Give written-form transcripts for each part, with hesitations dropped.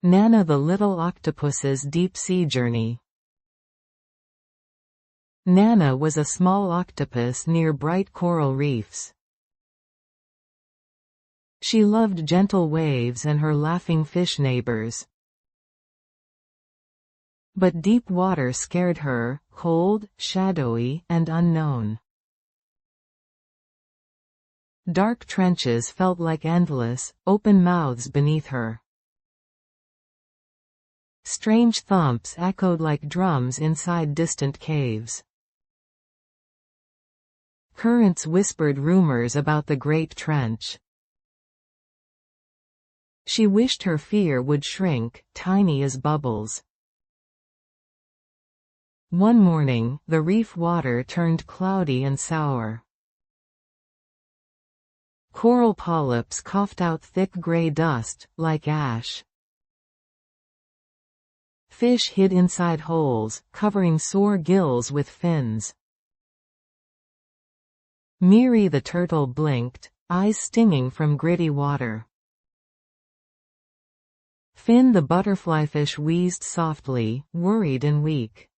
Nana the Little Octopus's Deep Sea Journey. Nana was a small octopus near bright coral reefs. She loved gentle waves and her laughing fish neighbors. But deep water scared her, cold, shadowy, and unknown. Dark trenches felt like endless, open mouths beneath her. Strange thumps echoed like drums inside distant caves. Currents whispered rumors about the Great Trench. She wished her fear would shrink, tiny as bubbles. One morning, the reef water turned cloudy and sour. Coral polyps coughed out thick gray dust, like ash. Fish hid inside holes, covering sore gills with fins. Eerie the turtle blinked, eyes stinging from gritty water. Finn the butterflyfish wheezed softly, worried and weak.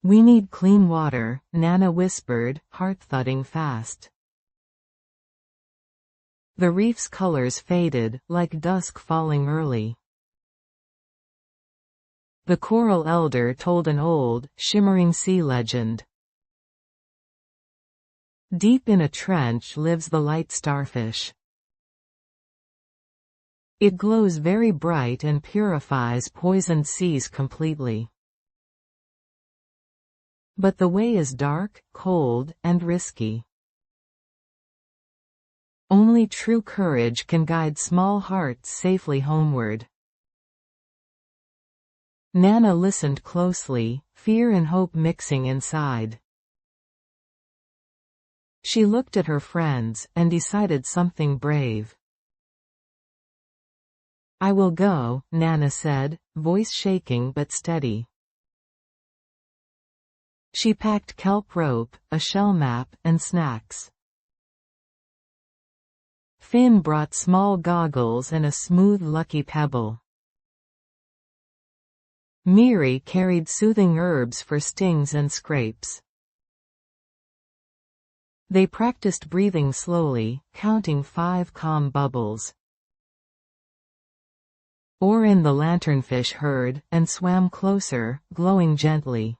"We need clean water," Nana whispered, heart thudding fast. The reef's colors faded, like dusk falling early. The coral elder told an old, shimmering sea legend. Deep in a trench lives the light starfish. It glows very bright and purifies poisoned seas completely. But the way is dark, cold, and risky. Only true courage can guide small hearts safely homeward. Nana listened closely, fear and hope mixing inside. She looked at her friends, and decided something brave. "I will go," Nana said, voice shaking but steady. She packed kelp rope, a shell map, and snacks. Finn brought small goggles and a smooth lucky pebble. Eerie carried soothing herbs for stings and scrapes. They practiced breathing slowly, counting 5 calm bubbles. Orin the lanternfish heard, and swam closer, glowing gently.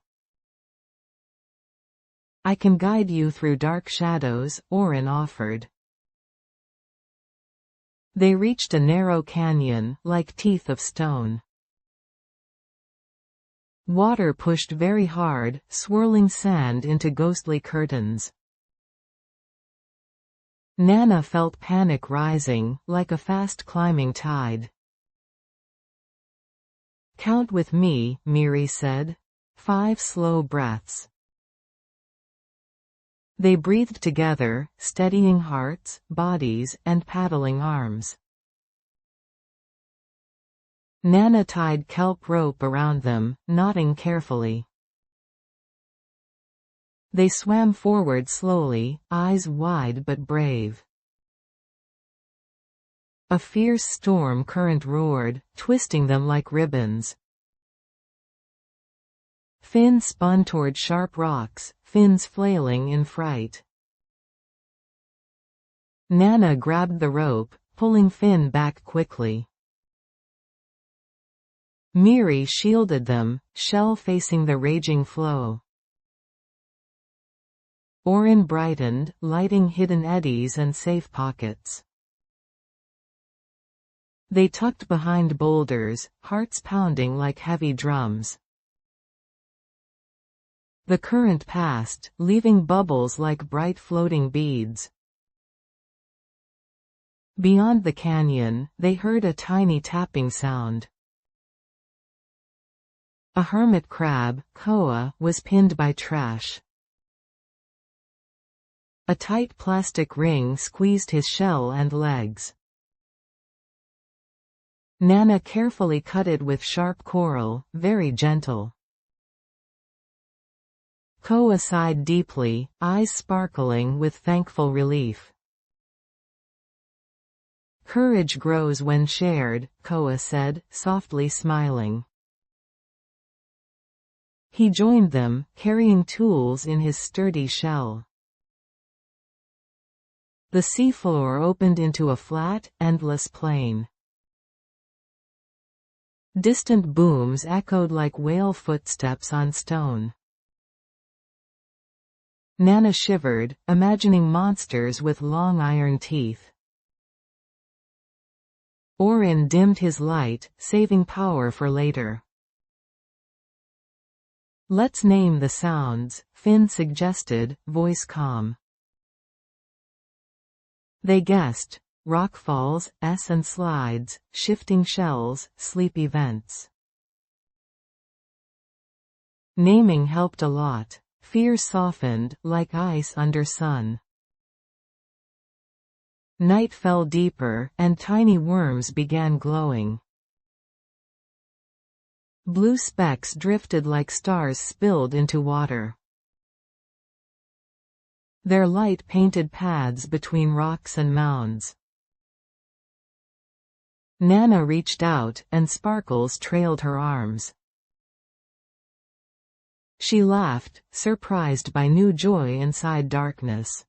"I can guide you through dark shadows," Orin offered. They reached a narrow canyon, like teeth of stone. Water pushed very hard, swirling sand into ghostly curtains. Nana felt panic rising, like a fast climbing tide. "Count with me," Eerie said. 5 slow breaths. They breathed together, steadying hearts, bodies, and paddling arms. Nana tied kelp rope around them, knotting carefully. They swam forward slowly, eyes wide but brave. A fierce storm current roared, twisting them like ribbons. Finn spun toward sharp rocks, fins flailing in fright. Nana grabbed the rope, pulling Finn back quickly. Eerie shielded them, shell facing the raging flow. Orin brightened, lighting hidden eddies and safe pockets. They tucked behind boulders, hearts pounding like heavy drums. The current passed, leaving bubbles like bright floating beads. Beyond the canyon, they heard a tiny tapping sound. A hermit crab, Koa, was pinned by trash. A tight plastic ring squeezed his shell and legs. Nana carefully cut it with sharp coral, very gentle. Koa sighed deeply, eyes sparkling with thankful relief. Courage grows when shared, Koa said, softly smiling. He joined them, carrying tools in his sturdy shell. The seafloor opened into a flat, endless plain. Distant booms echoed like whale footsteps on stone. Nana shivered, imagining monsters with long iron teeth. Orin dimmed his light, saving power for later. Let's name the sounds, Finn suggested, voice calm. They guessed. Rockfalls, and slides, shifting shells, sleepy vents. Naming helped a lot. Fear softened, like ice under sun. Night fell deeper, and tiny worms began glowing. Blue specks drifted like stars spilled into water. Their light painted paths between rocks and mounds. Nana reached out, and sparkles trailed her arms. She laughed, surprised by new joy inside darkness.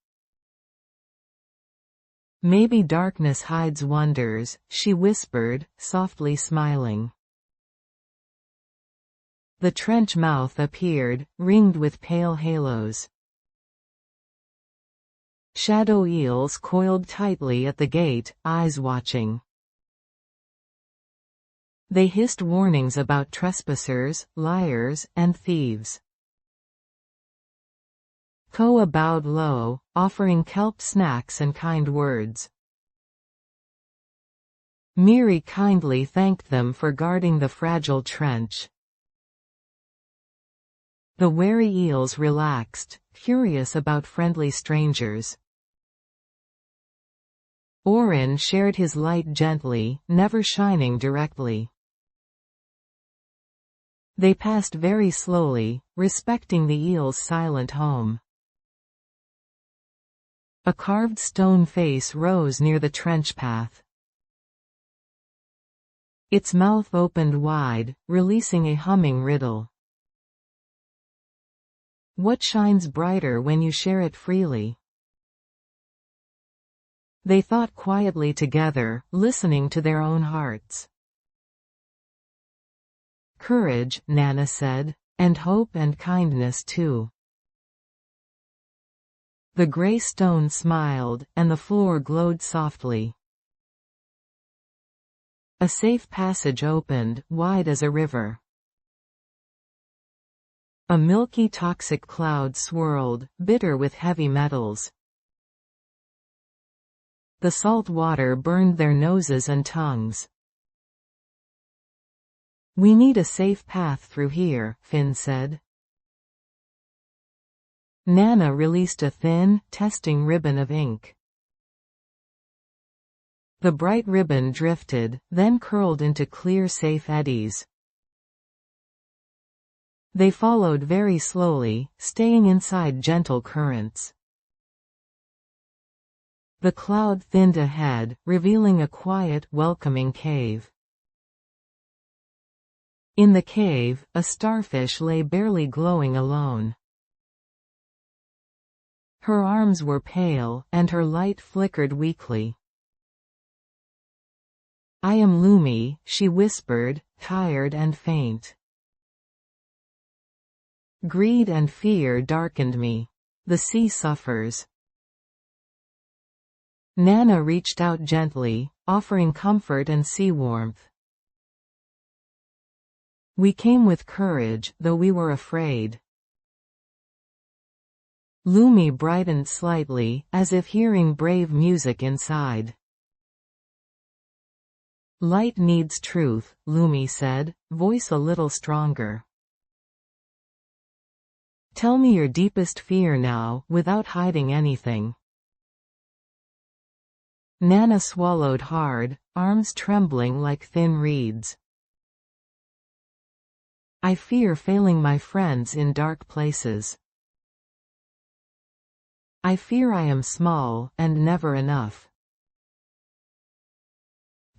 Maybe darkness hides wonders, she whispered, softly smiling. The trench mouth appeared, ringed with pale halos. Shadow eels coiled tightly at the gate, eyes watching. They hissed warnings about trespassers, liars, and thieves. Koa bowed low, offering kelp snacks and kind words. Miri kindly thanked them for guarding the fragile trench. The wary eels relaxed, curious about friendly strangers. Orin shared his light gently, never shining directly. They passed very slowly, respecting the eel's silent home. A carved stone face rose near the trench path. Its mouth opened wide, releasing a humming riddle. What shines brighter when you share it freely? They thought quietly together, listening to their own hearts. Courage, Nana said, and hope and kindness too. The gray stone smiled, and the floor glowed softly. A safe passage opened, wide as a river. A milky toxic cloud swirled, bitter with heavy metals. The salt water burned their noses and tongues. We need a safe path through here, Finn said. Nana released a thin, testing ribbon of ink. The bright ribbon drifted, then curled into clear safe eddies. They followed very slowly, staying inside gentle currents. The cloud thinned ahead, revealing a quiet, welcoming cave. In the cave, a starfish lay barely glowing alone. Her arms were pale, and her light flickered weakly. I am Lumi, she whispered, tired and faint. Greed and fear darkened me. The sea suffers. Nana reached out gently, offering comfort and sea warmth. We came with courage, though we were afraid. Lumi brightened slightly, as if hearing brave music inside. Light needs truth, Lumi said, voice a little stronger. Tell me your deepest fear now, without hiding anything. Nana swallowed hard, arms trembling like thin reeds. I fear failing my friends in dark places. I fear I am small, and never enough.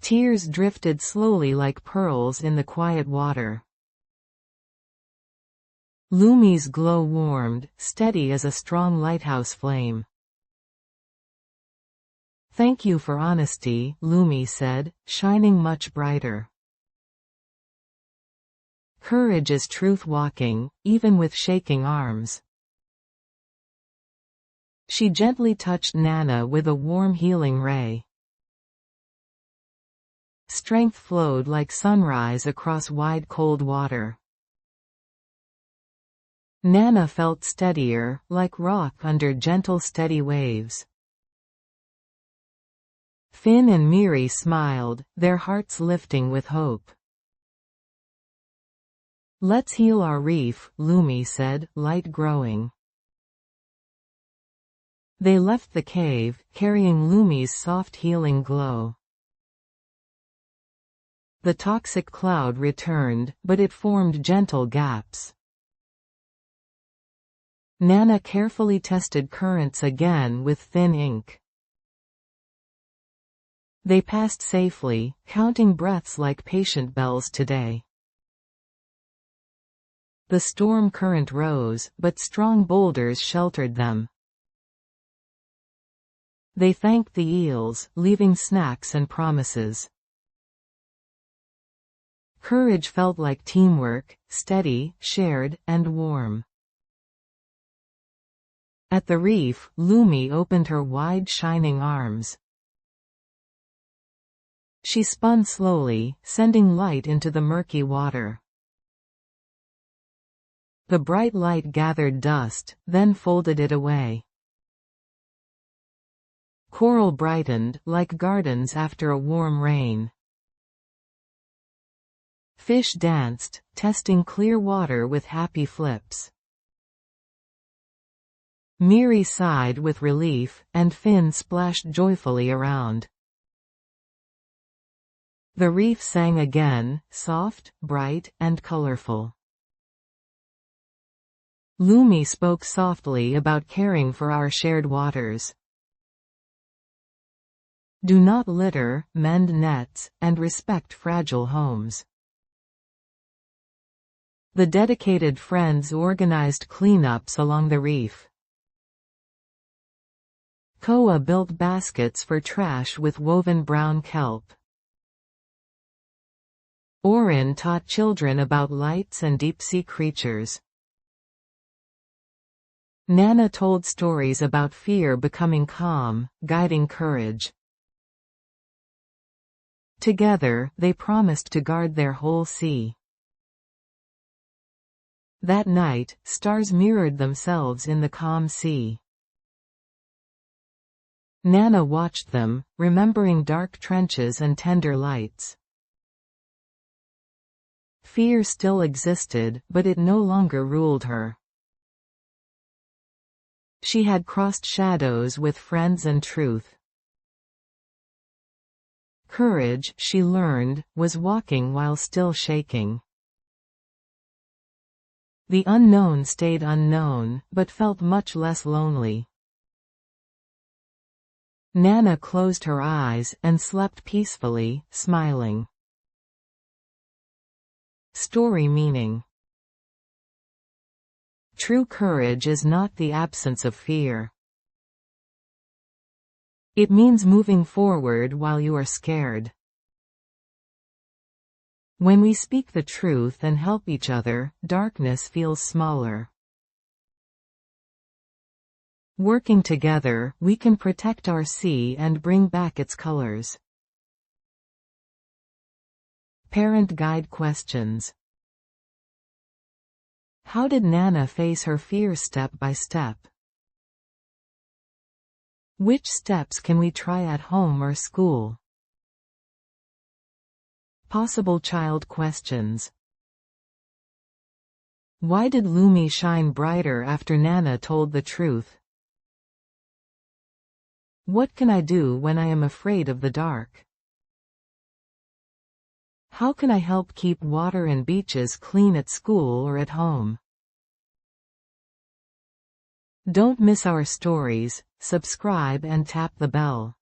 Tears drifted slowly like pearls in the quiet water. Lumi's glow warmed, steady as a strong lighthouse flame. "Thank you for honesty," Lumi said, shining much brighter. Courage is truth walking, even with shaking arms. She gently touched Nana with a warm healing ray. Strength flowed like sunrise across wide cold water. Nana felt steadier, like rock under gentle steady waves. Finn and Miri smiled, their hearts lifting with hope. "Let's heal our reef," Lumi said, light growing. They left the cave, carrying Lumi's soft healing glow. The toxic cloud returned, but it formed gentle gaps. Nana carefully tested currents again with thin ink. They passed safely, counting breaths like patient bells today. The storm current rose, but strong boulders sheltered them. They thanked the eels, leaving snacks and promises. Courage felt like teamwork, steady, shared, and warm. At the reef, Lumi opened her wide shining arms. She spun slowly, sending light into the murky water. The bright light gathered dust, then folded it away. Coral brightened, like gardens after a warm rain. Fish danced, testing clear water with happy flips. Miri sighed with relief, and Finn splashed joyfully around. The reef sang again, soft, bright, and colorful. Lumi spoke softly about caring for our shared waters. Do not litter, mend nets, and respect fragile homes. The dedicated friends organized cleanups along the reef. Koa built baskets for trash with woven brown kelp. Orin taught children about lights and deep-sea creatures. Nana told stories about fear becoming calm, guiding courage. Together, they promised to guard their whole sea. That night, stars mirrored themselves in the calm sea. Nana watched them, remembering dark trenches and tender lights. Fear still existed, but it no longer ruled her. She had crossed shadows with friends and truth. Courage, she learned, was walking while still shaking. The unknown stayed unknown, but felt much less lonely. Nana closed her eyes and slept peacefully, smiling. Story meaning. True courage is not the absence of fear. It means moving forward while you are scared. When we speak the truth and help each other, darkness feels smaller. Working together, we can protect our sea and bring back its colors. Parent guide questions. How did Nana face her fear step by step? Which steps can we try at home or school? Possible child questions. Why did Lumi shine brighter after Nana told the truth? What can I do when I am afraid of the dark? How can I help keep water and beaches clean at school or at home? Don't miss our stories, subscribe and tap the bell.